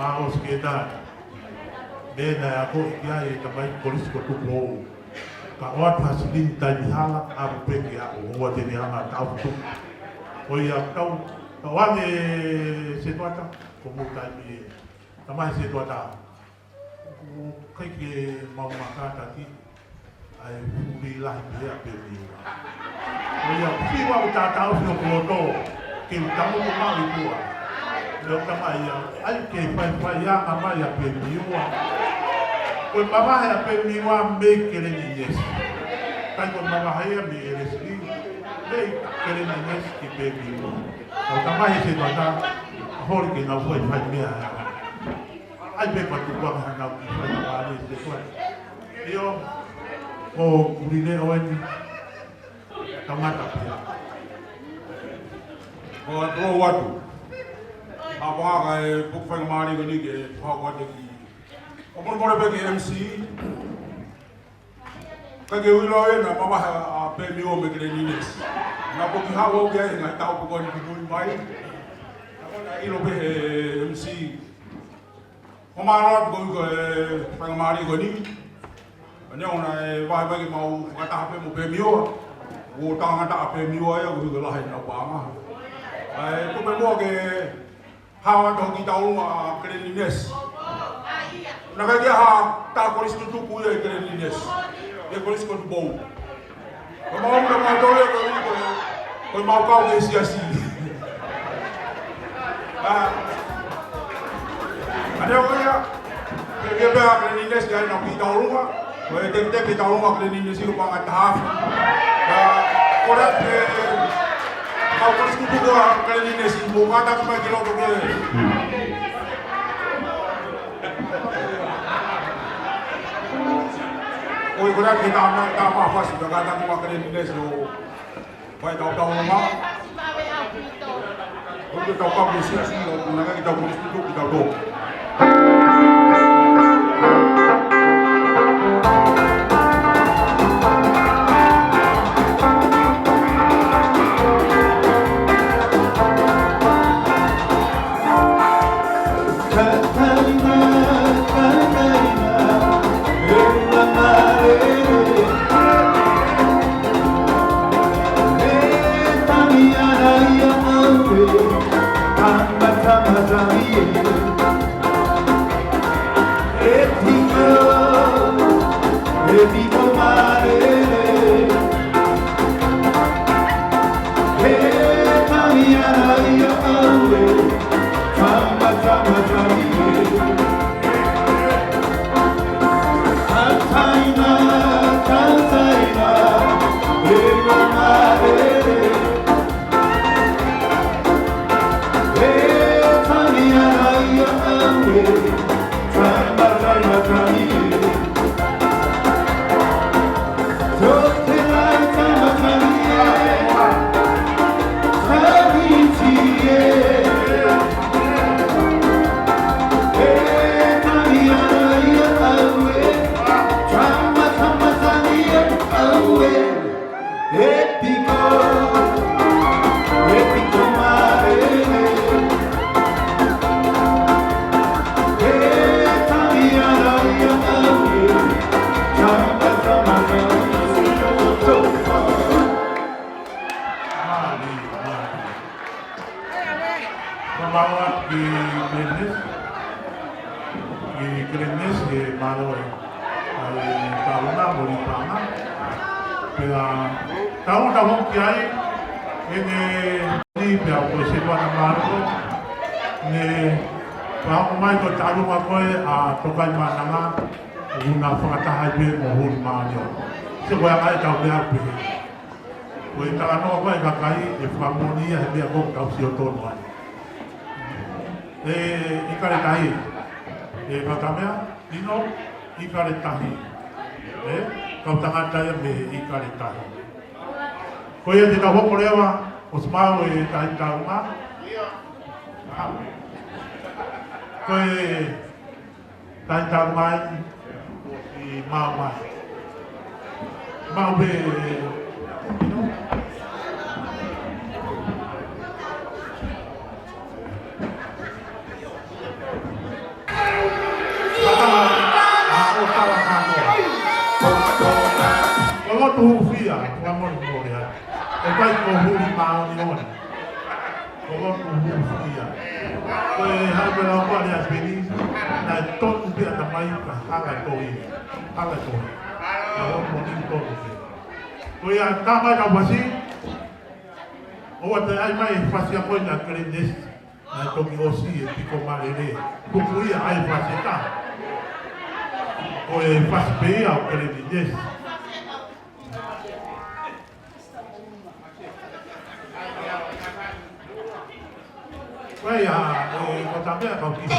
Maos kita, bena aku dia tamai polis ko tupo. Kawat hasilin tadi halak aku pergi aku buat ini amat aku tu. Oh ya kau kawan situata kamu tadi tamai situata. Kai ke mau makan tadi, ai beli lah dia beli. Oh ya siwa kita tahu no koto, kita mau mau itu. Lo kama ya, ai ke pai ya kama ya pemiwa. Ko mama ya pemiwa mekele ni yes. Kai ko mama ya me resli. Dei kele ni yes ki pemiwa. O kama ya se dona hor ke na foi mai mea. Ai be pa tu kwa na ku fa na wale se kwa. Yo o kurine oen kama ta pia. O to watu. Apa ay bukfang mari ko ni ke phawa de ki omon ko be ke MC ka ke ulo e na mama a pe mi o me ke ni nes na ko ki hawo ke na ta ko ni ki dul mai na ko na ilo be MC o ma ro ko ko fang mari ko ni ane ona e vai ba ke mau ka ta pe mo pe mi o ta nga ta pe mi o ya ko la hai na pa ma ai ko be mo ke hawa dogi taunga Krenines. Nakagia ha ta polis tutu kuya Krenines. Dia polis kon bou. Mau na matole ko mau kau ke siasi. Ada ko ya. Dia be Krenines dia na ki taunga. Ko tek ki taunga Krenines ko pang atahaf. Ora kau polis tutu ko Krenines mo kata ko mai kilo ko. Oi ko kita apa apa sih kata ko Krenines lo. Vai tahu nama. Untuk tahu kau siasi lo naga kita polis tutu kita do. Tokai mananga guna whakataha me mo huri maanio. Se koe akai tau mea pehe. Koe taka noa koe kakai e whakamonia he mea kong tau si o tono ai. I kare tahi, e whakamea, Ino, I kare tahi. Kau tangata ia me I kare tahi. Ko ia te tau hoko rewa, o smau e tahi tau ngā. Ko e tahi tau mai I mau mai. Mau be, ino, tu fia, la mon moria. E pai ko huri mau ni ona. Ko tu fia. Ko ha be la ko ya bini na ton be ta mai ka haga to I. Haga to. Ya mo ni to. Ko ya ta mai ka wasi. O wa te ai mai fasi a ko na krendes. Na to ki osi e piko marere. Ko ia ai fasi ta. O e fasi be a krendes. Well, what I'm there about is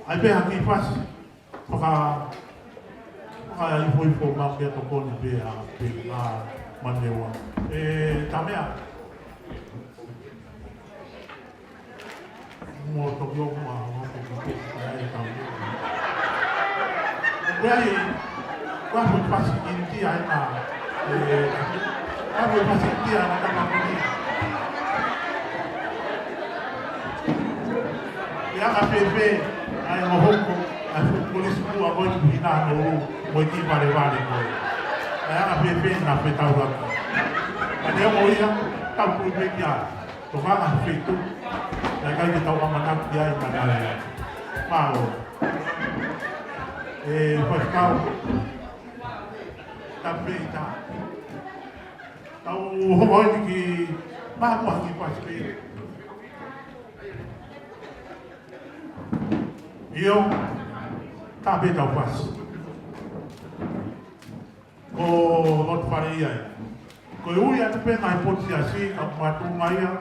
ai be haki fasi ai foi ma ke to ko ni be a pe a manewa tamea mo to yo ma mo ko ko ai tamea Well, what would facility I are? What would facility I are? Ya pepe ai mohoko ai polisi ku abo ni na no mo ti pare pare ko. Ya pepe na peta wa. Ade mo ya ta ku be ya. To va na feito. Ya ka ni ta wa mana ya ina na ya. Pao. Pues pao. Ta peta. Tau ho ki ba ko ki pa pe. Eu também não faço. Não farei aí. Eu ia ter na hipótese assim, a matou maia,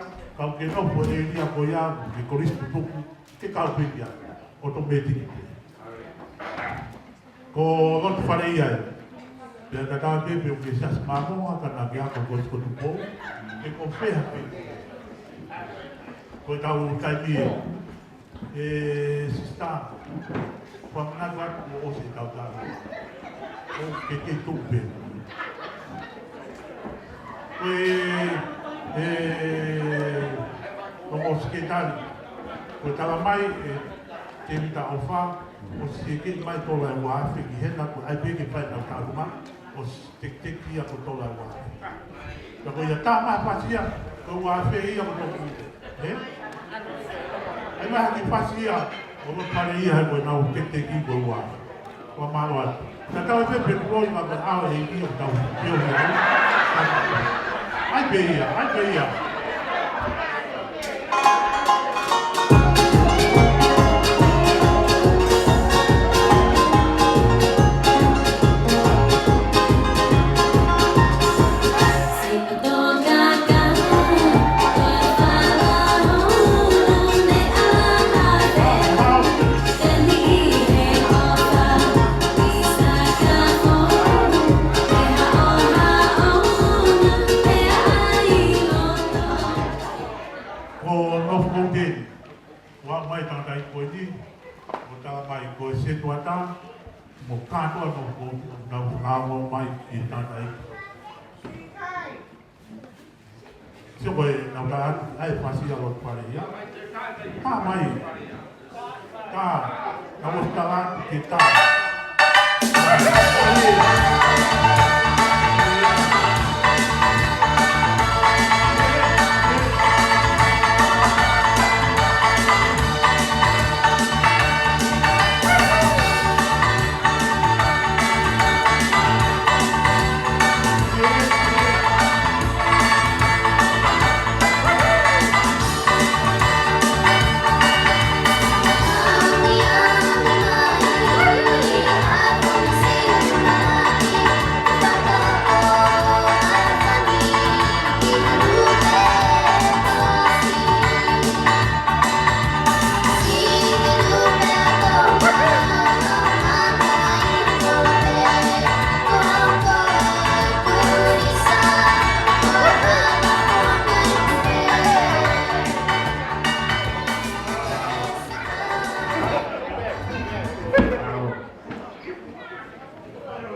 que não poderia apoiar, que com isso tudo que calpeia, automaticamente. Não farei aí. Dia kata dia pun kisah semamu akan lagi aku kau ikut tumpul, kau feh apa? Kau tahu tadi. Está from Nagat to Ose Kautara. O que tu vê? Como se tal, o talamai tem da alfa, o se que mais tola o ar, que renda com a bem que faz na calma, o tek que ia com tola o ar. Então já tá mais fazia, o ar feia com todo, né? Ai mai ki pasia Omo pare ia hai koe nau te ki koe ua. Kua malo atu. Na tau te pe kuroi ma koe awa e ki o tau. Pio he au. Ai pe ia, ai pe ia. Mo katoa no ngāmo mai I tātai. Sio koe nau tā ai pasi alo pare ia. Tā mai. Tā. Nau stala ki tā.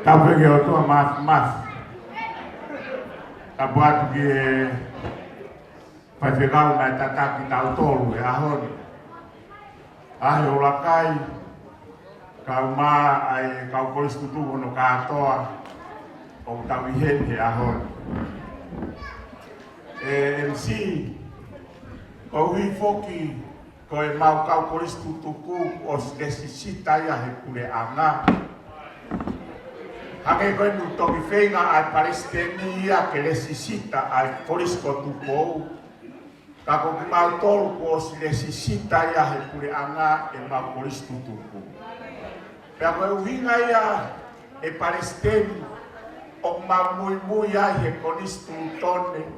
Kapege o toa mas. Ka buatu ki e whaiwhekau mai tataki tau tolu e ahoni. Ahe o lakai, kau maa ai kau kolis tutuho no katoa o tau ihen he ahoni. MC, o hui foki ko e mau kau kolis tutuku o sisita ia he kule anga. Hake koe nu toki whenga ai Palestini ia ke resisita ai polisko tukou. Ka ko ki mau tolu ko si resisita ia he kure anga e mau polisko tuku. Pea koe uhinga ia e Palestini o mau mui ai he konistu tone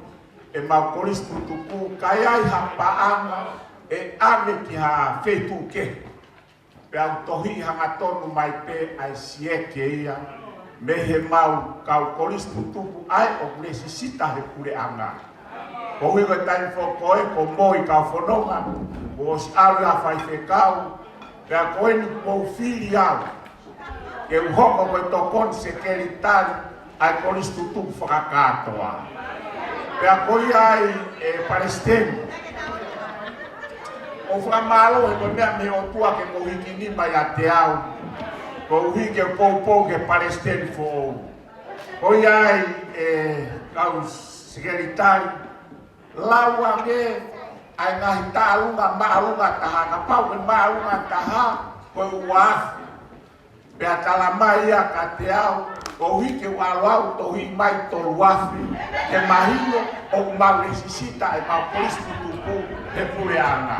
e mau polisko tuku. Kai ai hapa anga e ame ki ha whetu ke. Pea utohi hanga tonu mai pe ai sieke ia. Me he mau kau kolis tutupu ai o nesisita he kure anga. Ko hui koe taimi whokoe ko moi kau whanonga. Ko si alu a whaiwhekau. Pea koe ni kou whiri au. Ke uhoko koe tokon se keritari ai kolis tutupu whakakatoa. Pea koe ai e Palestini. O whakamalo e koe mea me o tua ke ko hiki mai a te au. Ko hige pou ke Palestine fo. Ko ai kau sekeritari lawa ge ai ngai talunga maalunga taha ka pau ke maalunga taha ko waf. Pe atala mai a kateau ko hige walau to hi mai to waf. Ke mahino o mau resisita e mau polisu tuku e pureanga.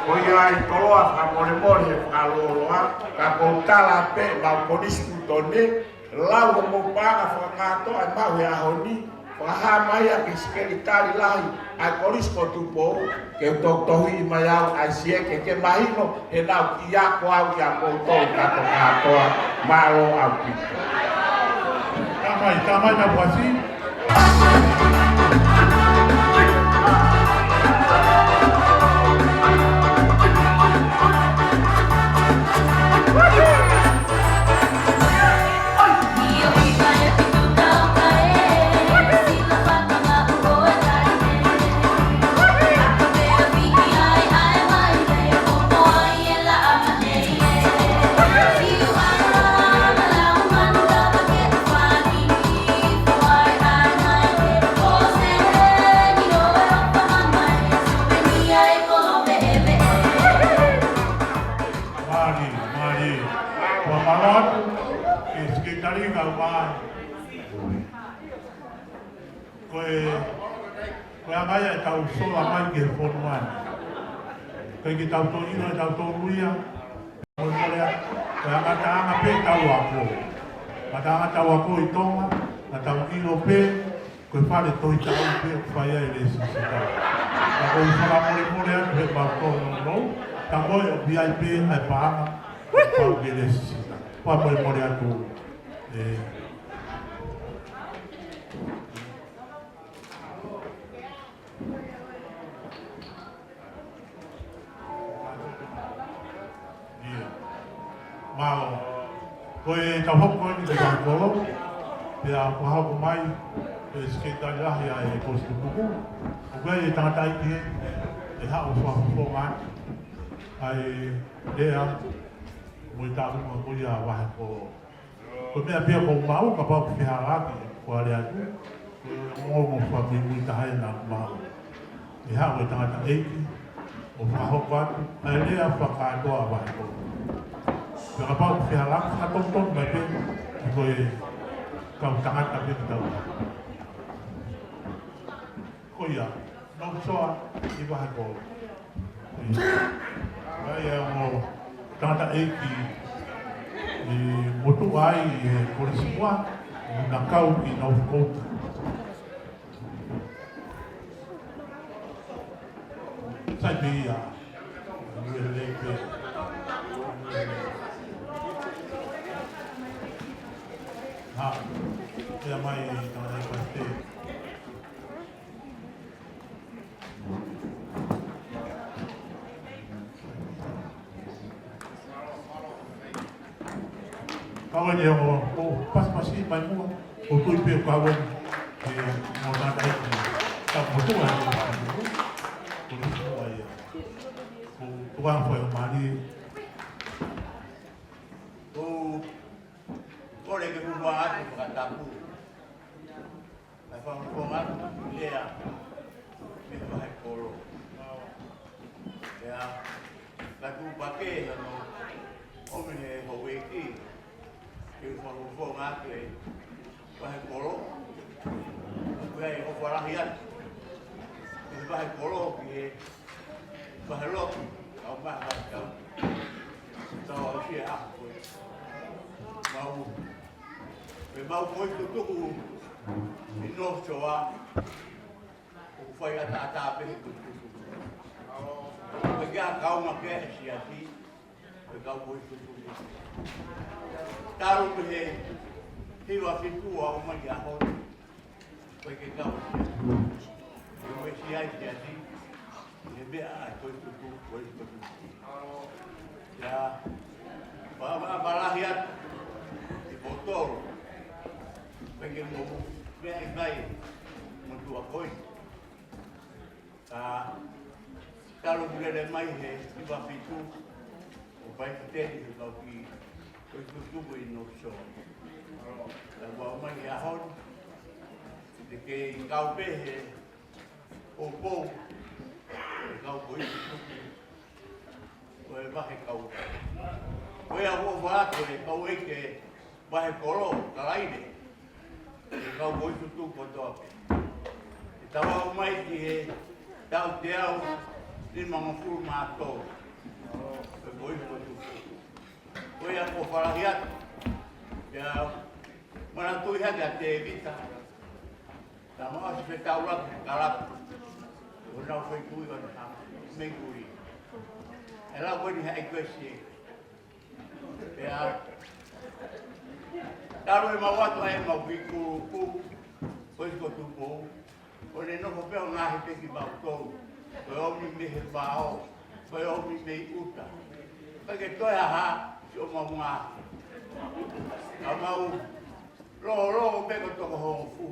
Koi ai toloa ka mole whakaloloa, ka koutala pe mau konistu tone, lau mo panga whakato ai mau he ahoni, whakahama ia ke skeritari lahi, ai konisko tupo, ke utohi I mai au ai sieke ke mahino, he nau ki ako au ki a koutou kato katoa, malo au pito. Tamai na puasi. Why? mai. Koe angai e tau sola mai ke whonu mai. Koe ki tau tō ino e tau tō ruia. Koe korea, koe angata anga pe tau ako. Mata anga tau ako i tonga, na tau ino pe, koe whare toi tau pe whai ai le sisi tau. Na koe whara more atu he pau tōno no, ta koe o biai pe ai paanga, pau ke le sisi tau. Pau more atu. Mau, koe tau hoko ni te kolo, te a pahako mai, e skeitai ahi a e kostu kuku. O koe e tangata iki e hao whakufo mai, ai lea, mui tāunga mui a wahe kolo. Koe mea pia kou mau, ka pau whiha rāki, kua lea tu, koe ngongo whaki mui tahai nā mau. E hao e tangata iki, o whahoko atu, ai lea whakātoa wahe kolo. Pera pau ke halak sa tong mai pe ko e kau tangat tapi tau. Ko ia, no soa I ba ko. Ai e mo tanta eki e motu ai e ko sipua na kau I no ko. Sai dia. Ha, kaya may tanay pasti. Kawan niya ko, pas-pasi, may mo, utoy pa yung kawan, mo natay ko. Tapos ito ay, tulis mo ay, kung tuwang ko yung mali, Oleh ke rumah tu berkataku, lepas rumah dia, memang kolo. Ya, lagu pakai lalu, orang ni hawiki, lepas rumah tu, lepas kolo, lepas orang hian, lepas kolo, lepas lo, kau macam kau, tahu siapa, mau. Mau foi tudo o nosso lá o foi a tata bem tudo pegar calma que é assim pegar o foi tudo taru que eu afico a uma já foi que calma eu mexi aí assim e bem foi tudo já para balahiat di botol pengen mau baik mentua koi kalau boleh ada mai di bawah itu upaya kita di bawah itu boleh nokso lagu mai ahon de que kau pe opo kau boleh itu boleh pakai kau boleh aku buat kau ke bahe kolo kalaine kau boi tutu koto tawa mai ki tau teu ni mangfu mato boi koto boi aku farahiat ya mana tu ya ga te vita tama as fetaula kalap ona foi tu yo na menguri ela boi ni equesi ya Taro e mawatu ai mau viku ku pois ko tu po ole no ko pe nga he te ki ba to ko o mi me he ba o ko o mi me uta pa ke to ya ha o ma ma amau lo pe ko to ho fu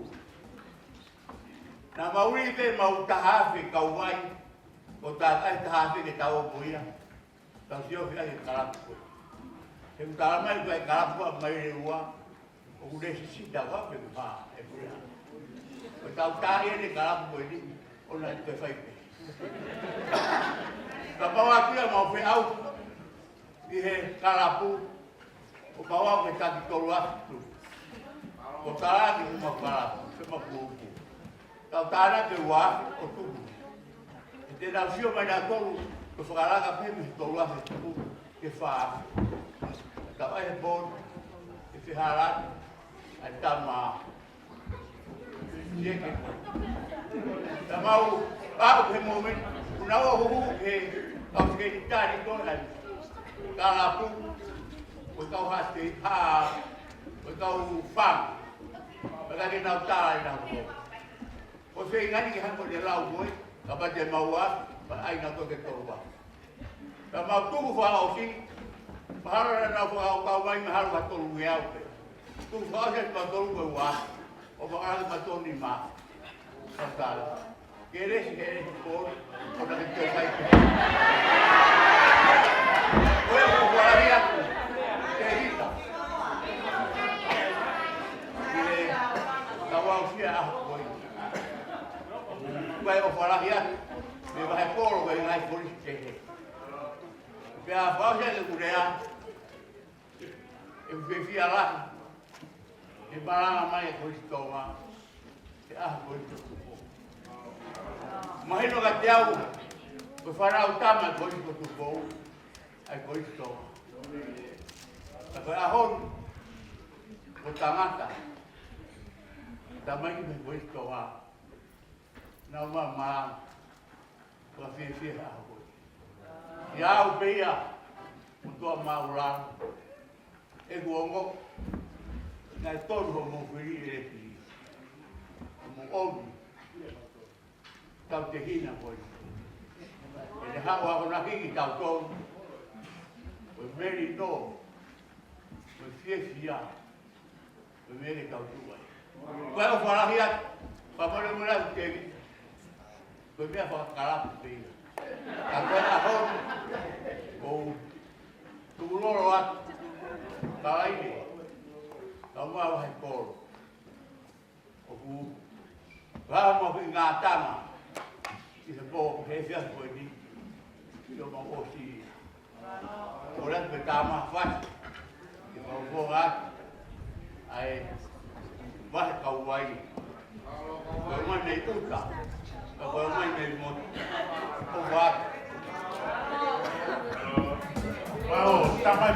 na mauri pe mau ta ha fi ka wai ko ta ai ta ha fi ke ta o buia ta sio fi ai kala ko e ta mai ko kala ko mai rewa o le si da va pe fa e pura o ta ta ni kala ko ni o na te fai pe ka pa wa kia mau fe au i he kala pu o pa wa ke ta ki tolu atu o tāra ki kumapara, kuma kuku. Tau tāra ke wā o tuku. E te nau sio mai nā tolu, ko whakaranga pēmi tolu ase tuku ke whaa. Tau ai he bon, e whiharani, ai tama. Sieke. Ta mau, au he moment, unawa huhu he, kau sike ni tāri tōna. Kalapu, o kau hate, haa, o kau whang. Pagka ki nau tāra i nau tō. O se ingani ki hanko te lau koe, ka pa te maua, pa ai nau tō ke tōrua. Ta mau tuku whakao si, mahara na nau whakao kau mai maharu ka tōru e au pe. Tuku whakao se pa tōru koe wā, o whakao ka tōni mā. Ka tāra. Ke resi he resi kōru, o na ke tō kai te. Koe o whakari aku, te hita. Tawau sia aho koe. Koe o wharahi atu, me wahe kōro koe ngai polisi te he. Pea whau sia te kurea, e whiwhia lahi, e maranga mai e polisi tōma, te aho polisi tōma. Mahino ka te au, koe whanau tama e polisi tōma, ai polisi tōma. Ta koe ahonu, o tangata, tamai me koe toa. Na mama ko fi ha ko. Ya u beia o to maura. E guongo na todo mo firi e fi. Mo obi. Tau te hina ko. E ha wa ko na ki tau to. O meri no. O fia. O meri tau tu. Koe o wharahi atu, whapare mura u tegi. Koe mea whakarapu pēia. Ka koe a honu, kou tukuloro atu, karaine, ka mua wahe koro. O ku, waha mua hui ngā tama, i se pō he whias koe ni, i o ma osi. O ratu pe tāma whasi, i whau whonga atu, ai, wahe kau wai. Koe mai nei uta, ka koe mai nei moti. O wāke. Wao, tamai